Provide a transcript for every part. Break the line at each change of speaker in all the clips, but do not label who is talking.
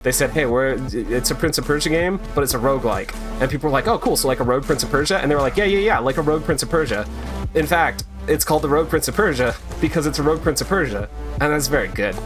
They said, hey, it's a Prince of Persia game, but it's a roguelike. And people were like, oh, cool, so like a Rogue Prince of Persia? And they were like, yeah, like a Rogue Prince of Persia. In fact, it's called the Rogue Prince of Persia because it's a Rogue Prince of Persia. And that's very good.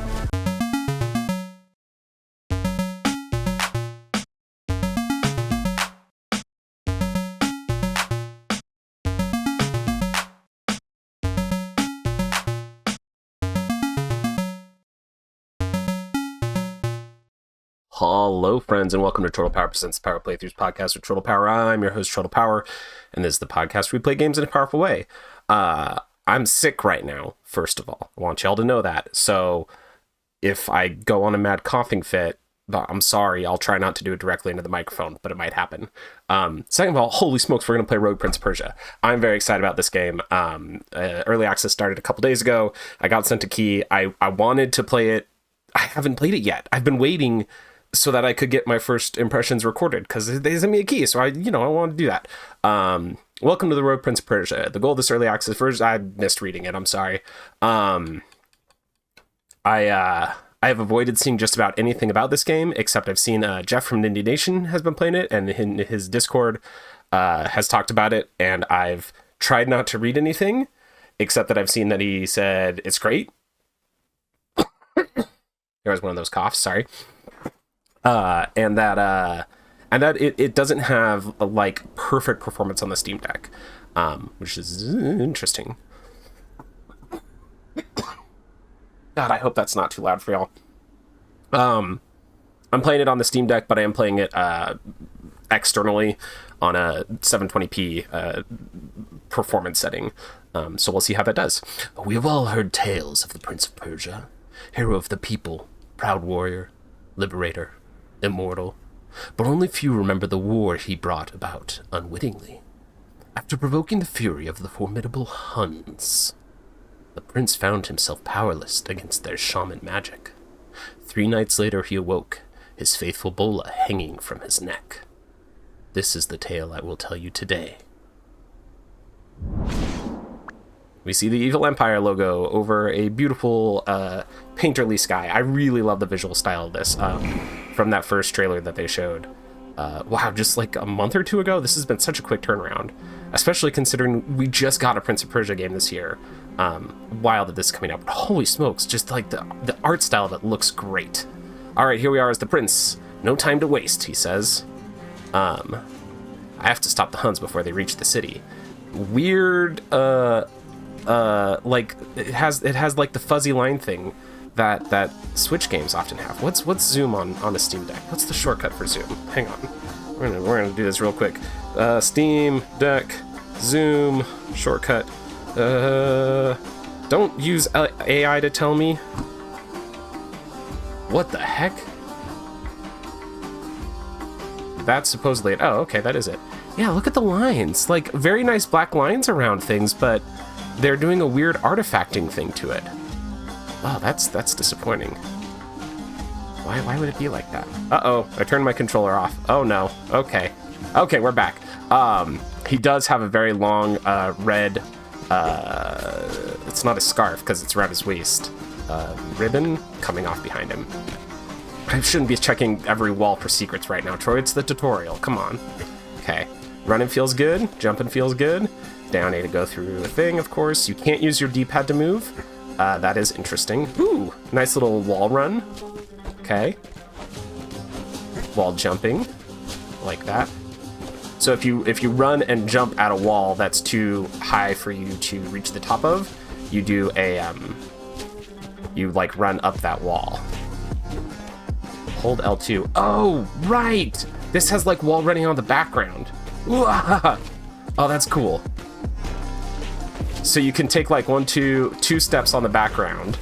Hello, friends, and welcome to TroytlePower Presents Power Playthroughs podcast with TroytlePower. I'm your host, TroytlePower, and this is the podcast where we play games in a powerful way. I'm sick right now, first of all. I want y'all to know that. So if I go on a mad coughing fit, I'm sorry. I'll try not to do it directly into the microphone, but it might happen. Second of all, holy smokes, we're going to play Rogue Prince of Persia. I'm very excited about this game. Early access started a couple days ago. I got sent a key. I wanted to play it. I haven't played it yet. I've been waiting so that I could get my first impressions recorded, because they sent me a key, so I wanted to do that. Welcome to the Rogue Prince of Persia. The goal of this early access version, I missed reading it, I'm sorry. I have avoided seeing just about anything about this game, except I've seen Jeff from Nindy Nation has been playing it, and in his Discord has talked about it, and I've tried not to read anything, except that I've seen that he said it's great. There was one of those coughs, sorry. And that it doesn't have a like perfect performance on the Steam Deck, which is interesting. God, I hope that's not too loud for y'all. I'm playing it on the Steam Deck, but I am playing it externally on a 720p performance setting. So we'll see how that does. We have all heard tales of the Prince of Persia, hero of the people, proud warrior, liberator, immortal, but only few remember the war he brought about unwittingly. After provoking the fury of the formidable Huns, the prince found himself powerless against their shaman magic. 3 nights later he awoke, his faithful bola hanging from his neck. This is the tale I will tell you today. We see the Evil Empire logo over a beautiful painterly sky. I really love the visual style of this from that first trailer that they showed. Wow, just like a month or two ago, this has been such a quick turnaround, especially considering we just got a Prince of Persia game this year. While that this is coming out, but holy smokes, just like the art style that looks great. All right, here we are as the prince. No time to waste, he says. I have to stop the Huns before they reach the city. Weird, like it has like the fuzzy line thing that Switch games often have. What's zoom on a Steam Deck? What's the shortcut for zoom? Hang on, we're gonna do this real quick. Steam Deck zoom shortcut. Don't use AI to tell me. What the heck? That's supposedly it. Oh, okay, that is it. Yeah, look at the lines. Like, very nice black lines around things, but they're doing a weird artifacting thing to it. Oh, that's disappointing. Why would it be like that? Uh-oh, I turned my controller off. Oh, no. Okay, we're back. He does have a very long, red... it's not a scarf because it's around his waist. Ribbon coming off behind him. I shouldn't be checking every wall for secrets right now, Troy. It's the tutorial. Come on. Okay. Running feels good. Jumping feels good. Down A to go through a thing, of course. You can't use your D-pad to move. That is interesting. Ooh, nice little wall run. Okay. Wall jumping. Like that. So if you run and jump at a wall that's too high for you to reach the top of, you do a you like run up that wall. Hold L2. Oh, right. This has like wall running on the background. Oh, that's cool. So you can take like two steps on the background,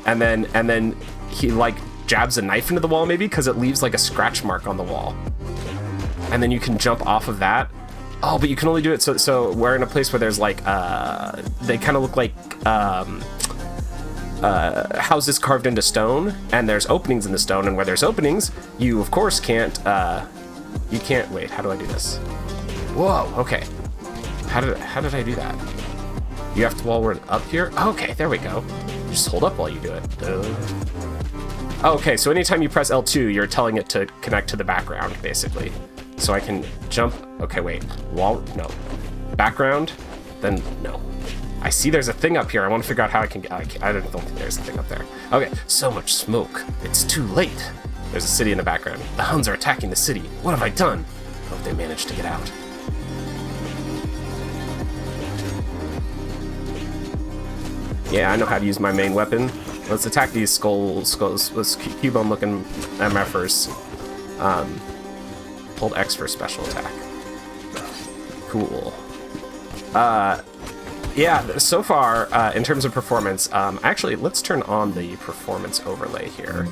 and then he like jabs a knife into the wall maybe because it leaves like a scratch mark on the wall. And then you can jump off of that. Oh, but you can only do it so we're in a place where there's like they kind of look like houses carved into stone, and there's openings in the stone, and where there's openings, you of course can't wait, how do I do this? Whoa, okay. How did I do that? You have to wall run up here? Okay, there we go. Just hold up while you do it. Okay, so anytime you press L2, you're telling it to connect to the background, basically. So I can jump. Okay, wait. Wall? No. Background? Then no. I see there's a thing up here. I want to figure out how I can get... I don't think there's a thing up there. Okay, so much smoke. It's too late. There's a city in the background. The Huns are attacking the city. What have I done? I hope they managed to get out. Yeah, I know how to use my main weapon. Let's attack these skulls, cubone-looking MFers. Hold X for special attack. Cool. Yeah, so far, in terms of performance, actually, let's turn on the performance overlay here.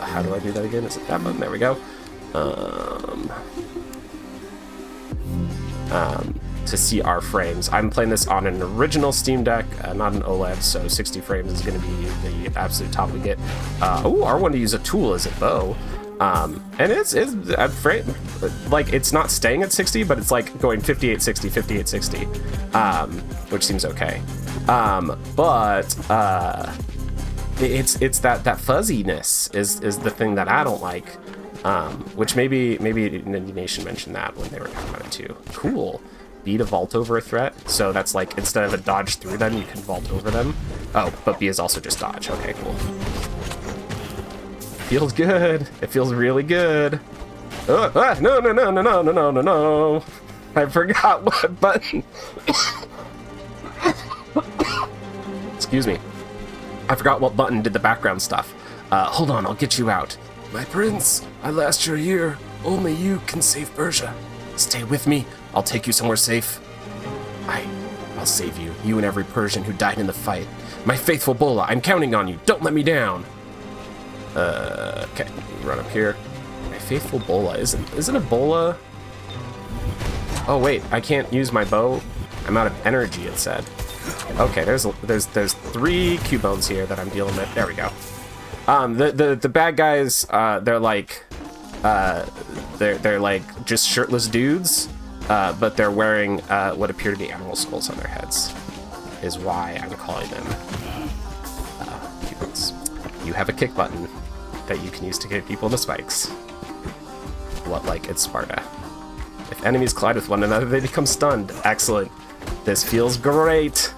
How do I do that again? Is it that button? There we go. To see our frames. I'm playing this on an original Steam Deck, not an OLED, so 60 frames is going to be the absolute top we get. Oh, R1 to use a tool is a bow. And it's like, it's not staying at 60, but it's like going 58, 60, 58, 60, which seems okay. It's that fuzziness is the thing that I don't like, which maybe Indie Nation mentioned that when they were talking about it too. Cool. B to vault over a threat, so that's like, instead of a dodge through them, you can vault over them. Oh, but B is also just dodge. Okay, cool. Feels good. It feels really good. No. I forgot what button. Excuse me. I forgot what button did the background stuff. Hold on, I'll get you out. My prince, I last your year. Only you can save Persia. Stay with me. I'll take you somewhere safe. I'll save you. You and every Persian who died in the fight. My faithful Bola, I'm counting on you. Don't let me down. Okay, run up here. My faithful Bola. Isn't a Bola? Oh wait, I can't use my bow. I'm out of energy, it said. Okay, there's 3 cubones here that I'm dealing with. There we go. The bad guys, they're like just shirtless dudes, but they're wearing what appear to be animal skulls on their heads. Is why I'm calling them cubones. You have a kick button that you can use to get people into spikes. What, like it's Sparta? If enemies collide with one another, they become stunned. Excellent. This feels great.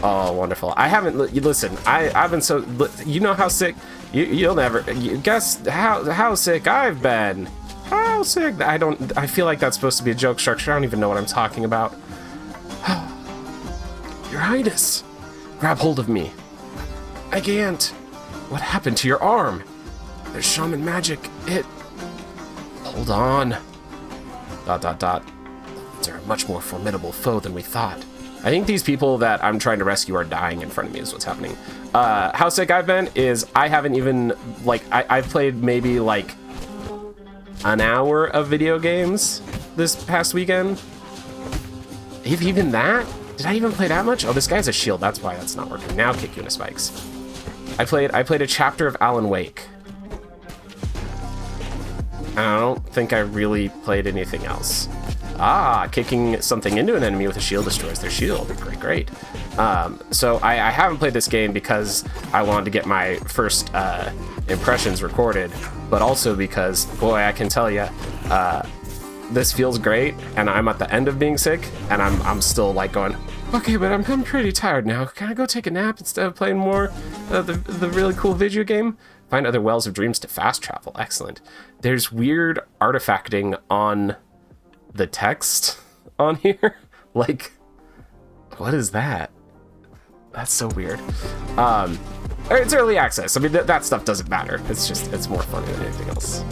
Oh, wonderful. I haven't, listen, I've been so, you know how sick, you'll never, guess how sick I've been. How sick, I feel like that's supposed to be a joke structure. I don't even know what I'm talking about. Your Highness, grab hold of me. I can't. What happened to your arm? There's shaman magic. Hold on. ... They're a much more formidable foe than we thought. I think these people that I'm trying to rescue are dying in front of me is what's happening. How sick I've been is I haven't even, like, I've played maybe like an hour of video games this past weekend. Even that? Did I even play that much? Oh, this guy's a shield. That's why that's not working. Now kick you into spikes. I played a chapter of Alan Wake. And I don't think I really played anything else. Kicking something into an enemy with a shield destroys their shield. Great. So I haven't played this game because I wanted to get my first impressions recorded, but also because, boy, I can tell you, this feels great, and I'm at the end of being sick, and I'm still like going, okay, but I'm pretty tired now. Can I go take a nap instead of playing more the really cool video game? Find other wells of dreams to fast travel. Excellent. There's weird artifacting on the text on here. Like, what is that? That's so weird. It's early access. I mean, that stuff doesn't matter. It's more funny than anything else.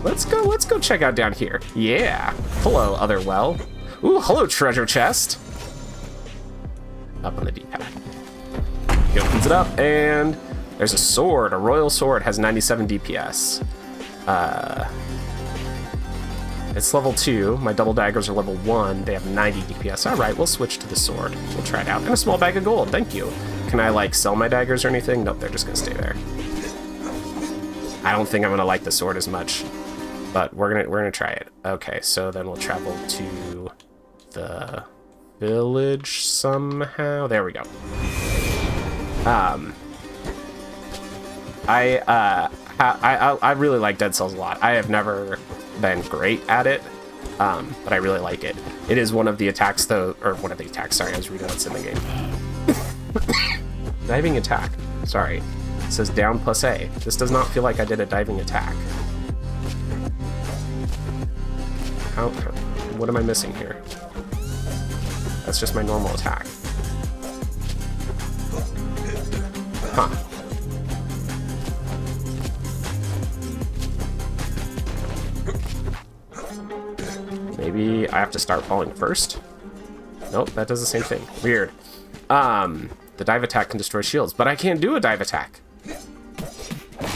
Let's go check out down here. Yeah. Hello, other well. Ooh, hello, treasure chest. Up on the D-pad. He opens it up, and there's a sword. A royal sword has 97 DPS. It's level 2. My double daggers are level 1. They have 90 DPS. All right, we'll switch to the sword. We'll try it out. And a small bag of gold. Thank you. Can I, like, sell my daggers or anything? Nope, they're just gonna stay there. I don't think I'm gonna like the sword as much, but we're gonna try it. Okay, so then we'll travel to the village somehow. There we go. I really like Dead Cells a lot. I have never been great at it, but I really like it. It is one of the attacks, though, or one of the attacks. Sorry, I was reading what's in the game. Diving attack. Sorry. It says down plus A. This does not feel like I did a diving attack. How? What am I missing here? That's just my normal attack. Huh. Maybe I have to start falling first? Nope, that does the same thing. Weird. The dive attack can destroy shields, but I can't do a dive attack.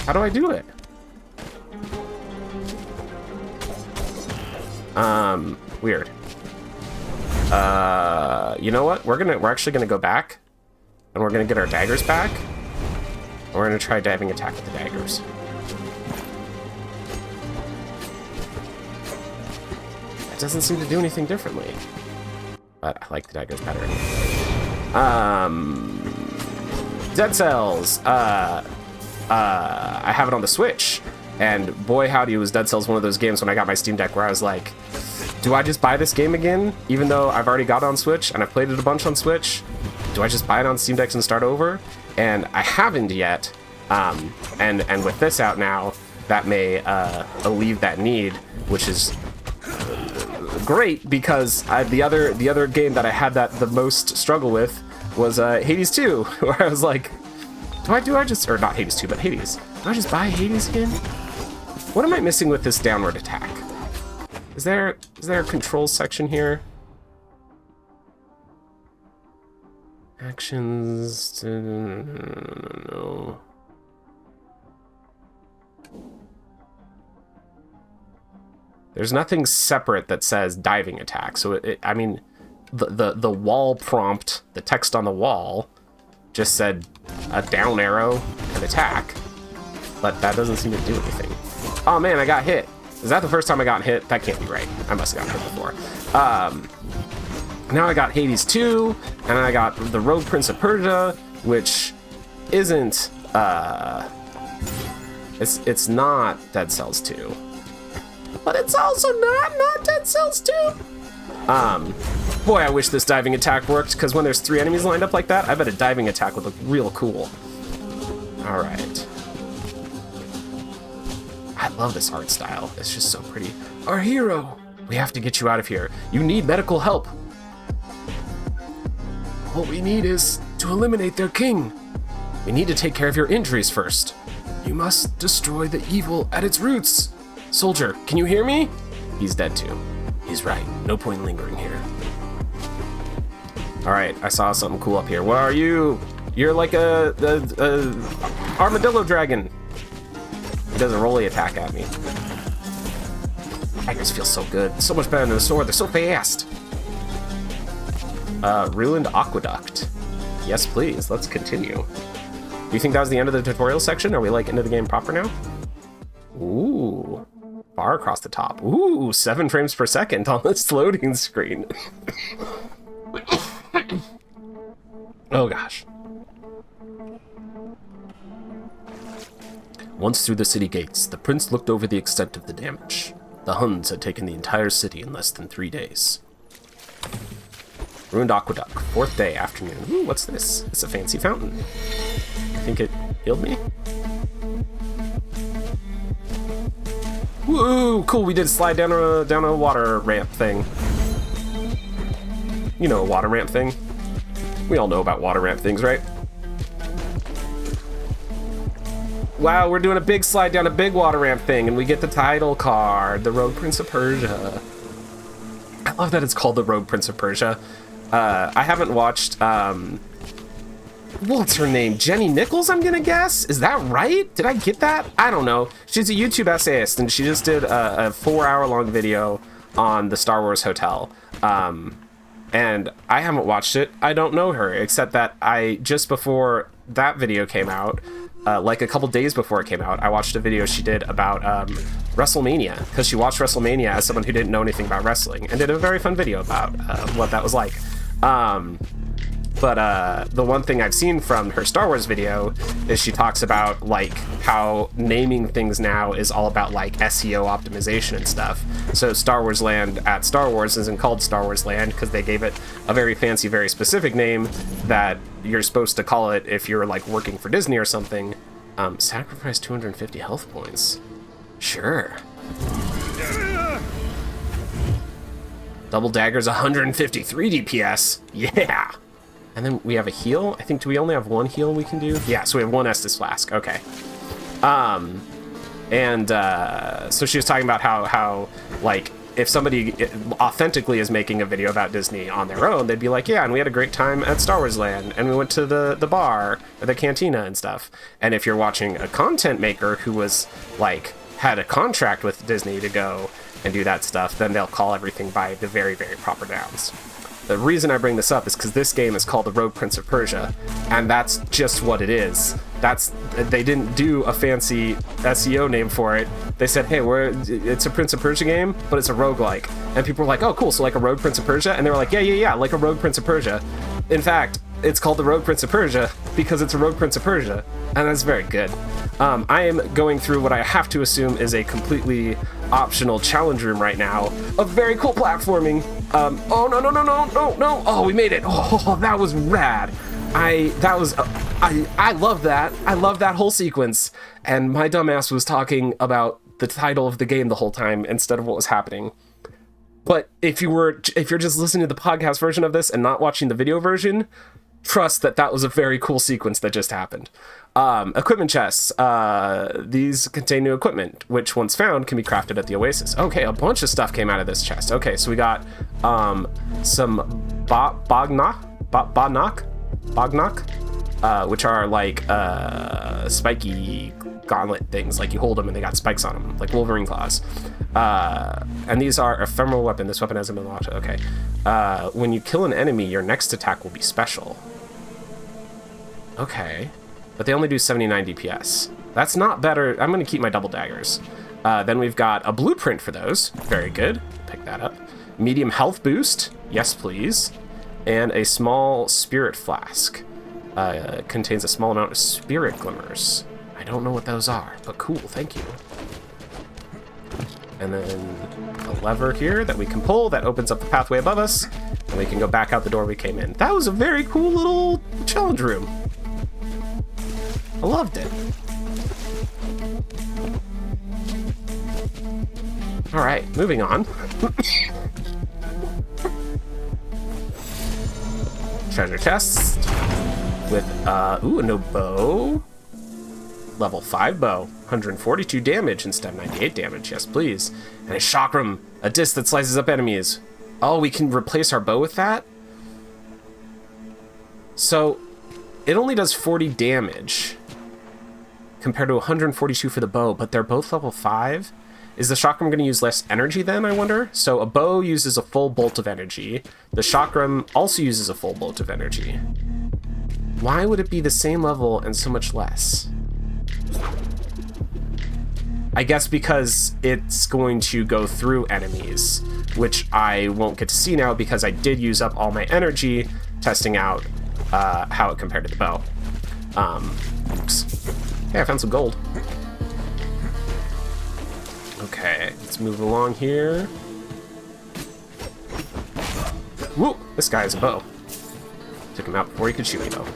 How do I do it? Weird. You know what? We're actually gonna go back, and we're gonna get our daggers back. And we're gonna try diving attack with the daggers. It doesn't seem to do anything differently, but I like the daggers better. Dead Cells. I have it on the Switch, and boy howdy, was Dead Cells one of those games when I got my Steam Deck where I was like, do I just buy this game again, even though I've already got it on Switch and I've played it a bunch on Switch? Do I just buy it on Steam Deck and start over? And I haven't yet. And with this out now, that may alleviate that need, which is great, because the other game that I had the most struggle with was Hades 2, where I was like, do I just, or not Hades 2, but Hades. Do I just buy Hades again? What am I missing with this downward attack? Is there a controls section here? Actions. No. There's nothing separate that says diving attack. So I mean, the wall prompt, the text on the wall, just said a down arrow and attack, but that doesn't seem to do anything. Oh man, I got hit. Is that the first time I got hit? That can't be right. I must have gotten hit before. Now I got Hades 2, and I got the Rogue Prince of Persia, which isn't, it's not Dead Cells 2. But it's also not Dead Cells 2. Boy, I wish this diving attack worked, because when there's 3 enemies lined up like that, I bet a diving attack would look real cool. Alright. I love this art style. It's just so pretty. Our hero! We have to get you out of here. You need medical help. What we need is to eliminate their king. We need to take care of your injuries first. You must destroy the evil at its roots. Soldier, can you hear me? He's dead too. He's right. No point lingering here. Alright, I saw something cool up here. What are you? You're like a armadillo dragon. He does a rolly attack at me. Daggers feel so good. So much better than a sword. They're so fast. Ruined Aqueduct. Yes, please. Let's continue. Do you think that was the end of the tutorial section? Are we like into the game proper now? Ooh. Bar across the top. Ooh, 7 frames per second on this loading screen. Oh gosh. Once through the city gates, the prince looked over the extent of the damage. The Huns had taken the entire city in less than 3 days. Ruined Aqueduct, 4th day, afternoon. Ooh, what's this? It's a fancy fountain. I think it healed me? Woo, cool, we did slide down a water ramp thing. You know, a water ramp thing. We all know about water ramp things, right? Wow, we're doing a big slide down a big water ramp thing, and we get the title card, the Rogue Prince of Persia. I love that it's called the Rogue Prince of Persia. I haven't watched, what's her name? Jenny Nichols, I'm gonna guess? Is that right? Did I get that? I don't know. She's a YouTube essayist, and she just did a 4-hour-long video on the Star Wars Hotel. And I haven't watched it. I don't know her, except that just before that video came out, like a couple days before it came out, I watched a video she did about WrestleMania, because she watched WrestleMania as someone who didn't know anything about wrestling, and did a very fun video about what that was like. But the one thing I've seen from her Star Wars video is she talks about like how naming things now is all about like SEO optimization and stuff. So Star Wars Land at Star Wars isn't called Star Wars Land because they gave it a very fancy, very specific name that you're supposed to call it if you're like working for Disney or something. Sacrifice 250 health points. Sure. Double daggers 153 DPS. Yeah. And then we have a heal. I think, do we only have one heal we can do? Yeah, so we have one Estus Flask. Okay. So she was talking about how like, if somebody authentically is making a video about Disney on their own, they'd be like, yeah, and we had a great time at Star Wars Land, and we went to the bar, or the cantina and stuff. And if you're watching a content maker who was, like, had a contract with Disney to go and do that stuff, then they'll call everything by the very, very proper nouns. The reason I bring this up is because this game is called the Rogue Prince of Persia, and that's just what it is. They didn't do a fancy SEO name for it. They said, hey, it's a Prince of Persia game, but it's a roguelike. And people were like, oh, cool, so like a Rogue Prince of Persia? And they were like, yeah, like a Rogue Prince of Persia. In fact, it's called the Rogue Prince of Persia because it's a Rogue Prince of Persia, and that's very good. I am going through what I have to assume is a completely optional challenge room right now of very cool platforming. Oh, no. Oh, we made it. Oh, that was rad. I love that. I love that whole sequence. And my dumbass was talking about the title of the game the whole time instead of what was happening. But if you're just listening to the podcast version of this and not watching the video version, trust that was a very cool sequence that just happened. Equipment chests. These contain new equipment, which once found can be crafted at the Oasis. Okay, a bunch of stuff came out of this chest. Okay, so we got some Bognock, which are like spiky gauntlet things. Like you hold them and they got spikes on them, like Wolverine claws. And these are ephemeral weapon. This weapon hasn't been locked. Okay. When you kill an enemy, your next attack will be special. Okay. But they only do 79 DPS. That's not better. I'm going to keep my double daggers. Then we've got a blueprint for those. Very good. Pick that up. Medium health boost. Yes, please. And a small spirit flask. Contains a small amount of spirit glimmers. I don't know what those are, but cool. Thank you. And then a lever here that we can pull that opens up the pathway above us, and we can go back out the door we came in. That was a very cool little challenge room. I loved it. All right, moving on. Treasure chest with no bow. Level 5 bow, 142 damage instead of 98 damage, yes please. And a chakram, a disc that slices up enemies. Oh, we can replace our bow with that? So, it only does 40 damage compared to 142 for the bow, but they're both level 5? Is the chakram going to use less energy then, I wonder? So a bow uses a full bolt of energy. The chakram also uses a full bolt of energy. Why would it be the same level and so much less? I guess because it's going to go through enemies, which I won't get to see now because I did use up all my energy testing out how it compared to the bow. Oops. Hey, I found some gold. Okay, let's move along here. Woo! This guy has a bow. Took him out before he could shoot me, though.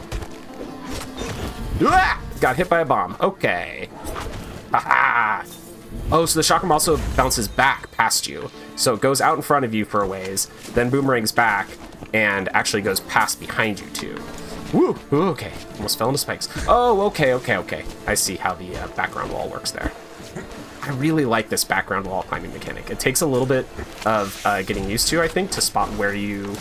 Ah! Got hit by a bomb. Okay. Haha! Oh, so the chakram also bounces back past you. So it goes out in front of you for a ways, then boomerangs back, and actually goes past behind you, too. Woo! Ooh, okay. Almost fell into spikes. Oh, okay. I see how the background wall works there. I really like this background wall climbing mechanic. It takes a little bit of getting used to, I think, to spot where you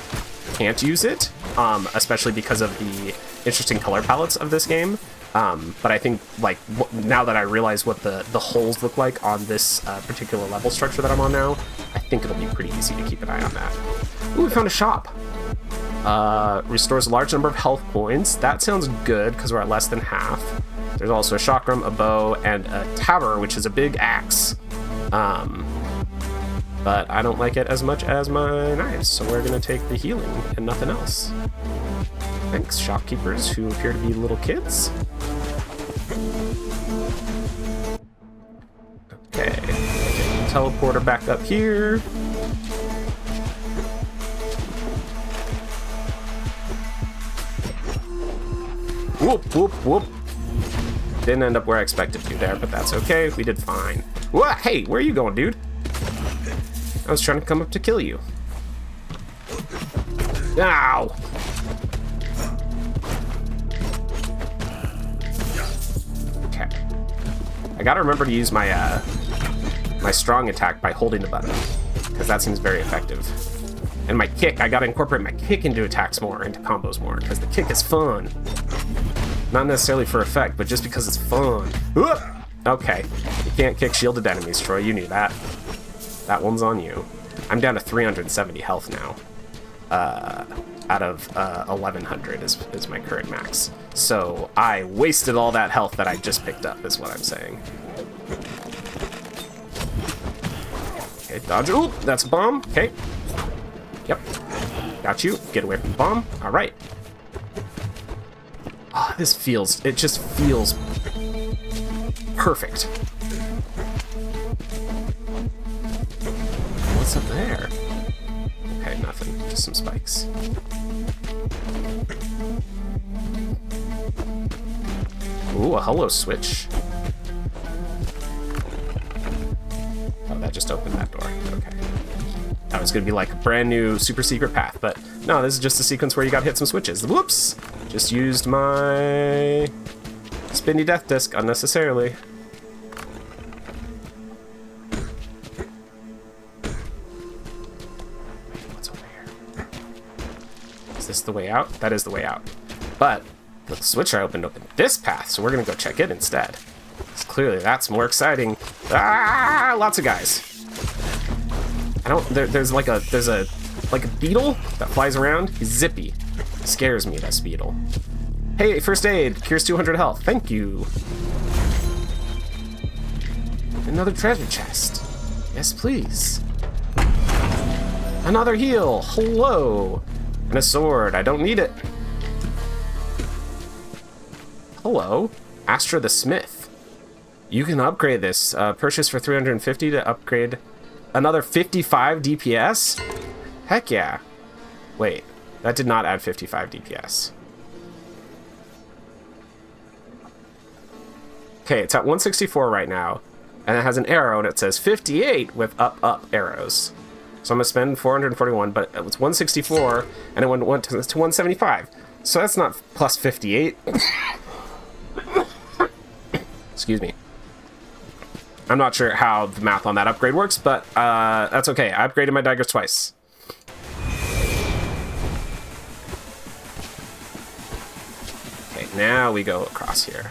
can't use it, especially because of the interesting color palettes of this game. But I think, like, now that I realize what the holes look like on this particular level structure that I'm on now, I think it'll be pretty easy to keep an eye on that. Ooh, we found a shop. Restores a large number of health points. That sounds good, because we're at less than half. There's also a chakram, a bow, and a tabor, which is a big axe. But I don't like it as much as my knives, so we're going to take the healing and nothing else. Thanks, shopkeepers who appear to be little kids. Okay, teleporter back up here. Whoop, whoop, whoop. Didn't end up where I expected to there, but that's okay. We did fine. What? Hey, where are you going, dude? I was trying to come up to kill you. Ow! Okay. I gotta remember to use my my strong attack by holding the button, because that seems very effective. And my kick, I gotta incorporate my kick into attacks more, into combos more, because the kick is fun. Not necessarily for effect, but just because it's fun. Whoop! Okay, you can't kick shielded enemies, Troy, you knew that. That one's on you. I'm down to 370 health now. Out of 1100 is my current max. So I wasted all that health that I just picked up, is what I'm saying. Okay, dodge. Ooh, that's a bomb. Okay. Yep. Got you. Get away from the bomb. All right. Oh, it just feels perfect. What's up there? Okay, nothing. Just some spikes. Ooh, a hello switch. Oh, that just opened that door. Okay. That was gonna be like a brand new super secret path, but no, this is just a sequence where you gotta hit some switches. Whoops! Just used my spinny death disc unnecessarily. What's over here? Is this the way out? That is the way out. But the switch I opened this path, so we're gonna go check it instead. Because clearly that's more exciting. Ah! Lots of guys. There's like a beetle that flies around. He's zippy. Scares me, this beetle. Hey, first aid. Cures 200 health. Thank you. Another treasure chest. Yes, please. Another heal. Hello. And a sword. I don't need it. Hello. Astra the Smith. You can upgrade this. Purchase for 350 to upgrade another 55 DPS? Heck yeah. Wait. That did not add 55 DPS. Okay, it's at 164 right now, and it has an arrow, and it says 58 with up arrows. So I'm gonna spend 441, but it was 164, and it went to 175. So that's not plus 58. Excuse me. I'm not sure how the math on that upgrade works, but that's okay. I upgraded my daggers twice. Now we go across here.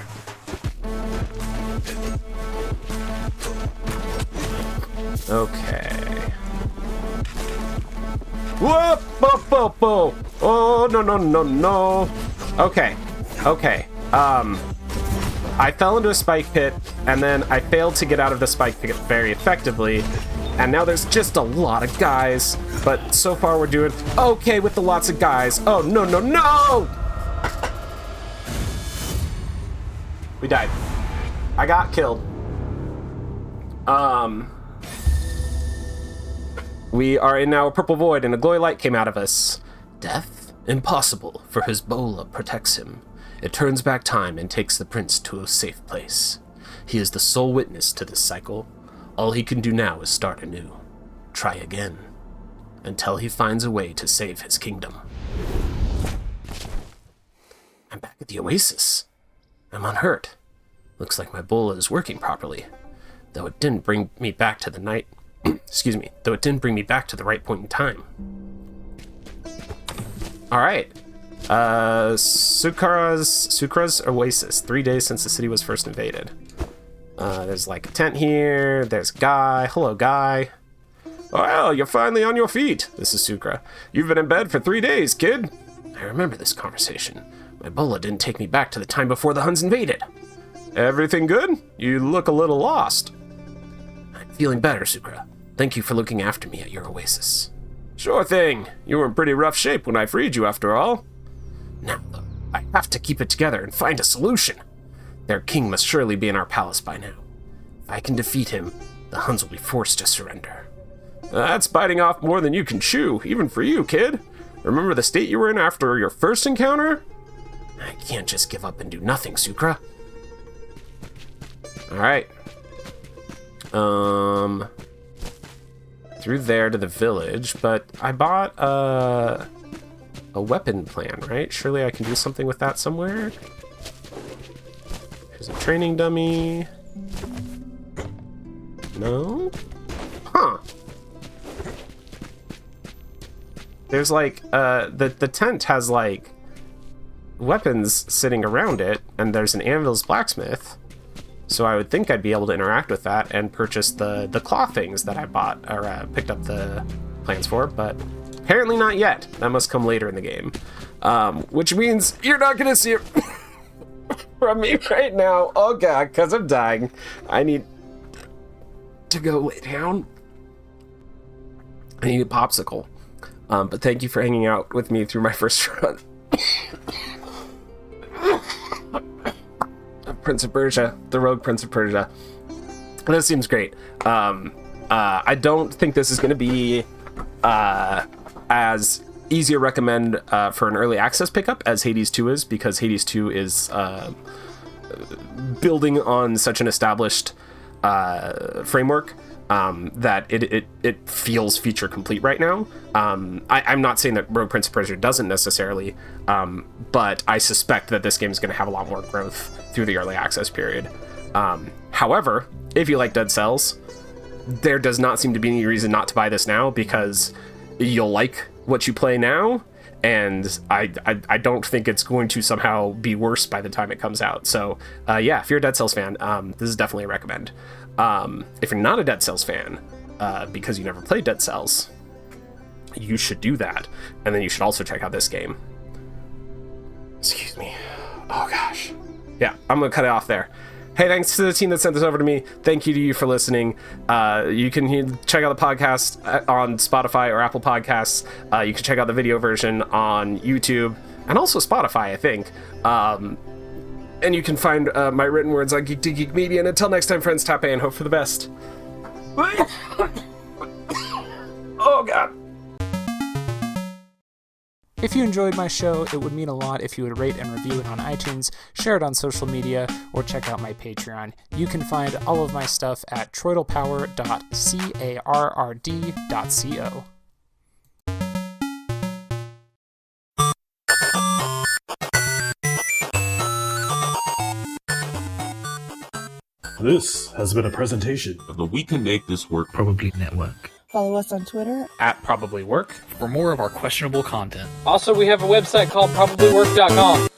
Okay. Whoop! Whoop! Whoop! Whoop! Oh, no, no, no, no. Okay. Okay. I fell into a spike pit, and then I failed to get out of the spike pit very effectively. And now there's just a lot of guys. But so far we're doing okay with the lots of guys. Oh, no, no, no! We died. I got killed. We are in now a purple void, and a glowy light came out of us. Death? Impossible, for Hezbollah protects him. It turns back time and takes the prince to a safe place. He is the sole witness to this cycle. All he can do now is start anew. Try again. Until he finds a way to save his kingdom. I'm back at the Oasis. I'm unhurt. Looks like my bola is working properly. Though it didn't bring me back to the night... Excuse me. Though it didn't bring me back to the right point in time. Alright. Sukra's Oasis. 3 days since the city was first invaded. There's like a tent here. There's Guy. Hello, Guy. Well, you're finally on your feet. This is Sukra. You've been in bed for 3 days, kid. I remember this conversation. My bola didn't take me back to the time before the Huns invaded. Everything good? You look a little lost. I'm feeling better, Sukra. Thank you for looking after me at your oasis. Sure thing. You were in pretty rough shape when I freed you, after all. Now, though, have to keep it together and find a solution. Their king must surely be in our palace by now. If I can defeat him, the Huns will be forced to surrender. That's biting off more than you can chew, even for you, kid. Remember the state you were in after your first encounter? I can't just give up and do nothing, Sukra. Alright. Through there to the village, but I bought a weapon plan, right? Surely I can do something with that somewhere. There's a training dummy. No? Huh. There's like, the tent has like weapons sitting around it, and there's an Anvil's blacksmith. So I would think I'd be able to interact with that and purchase the claw things that I bought, or picked up the plans for, but apparently not yet. That must come later in the game. Which means you're not gonna see it from me right now. Oh god, because I'm dying. I need to go lay down. I need a popsicle. But thank you for hanging out with me through my first run. Prince of Persia, the Rogue Prince of Persia. This seems great. I don't think this is going to be as easy to recommend for an early access pickup as Hades 2 is, because Hades 2 is building on such an established framework that it feels feature complete right now. I'm not saying that Rogue Prince of Persia doesn't necessarily, but I suspect that this game is going to have a lot more growth through the early access period. However, if you like Dead Cells, there does not seem to be any reason not to buy this now, because you'll like what you play now, and I don't think it's going to somehow be worse by the time it comes out. So yeah, if you're a Dead Cells fan, this is definitely a recommend. If you're not a Dead Cells fan, because you never played Dead Cells, you should do that, and then you should also check out this game. Excuse me. Oh gosh. Yeah, I'm gonna cut it off there. Hey, thanks to the team that sent this over to me. Thank you to you for listening. You can check out the podcast on Spotify or Apple Podcasts. You can check out the video version on YouTube and also Spotify, I think. And you can find my written words on Geek to Geek Media. And until next time, friends, tap A and hope for the best. Oh, God.
If you enjoyed my show, it would mean a lot if you would rate and review it on iTunes, share it on social media, or check out my Patreon. You can find all of my stuff at TroytlePower.carrd.co.
This has been a presentation
of the We Can Make This Work
Probably Network.
Follow us on Twitter
@ProbablyWork
For more of our questionable content.
Also, we have a website called probablywork.com.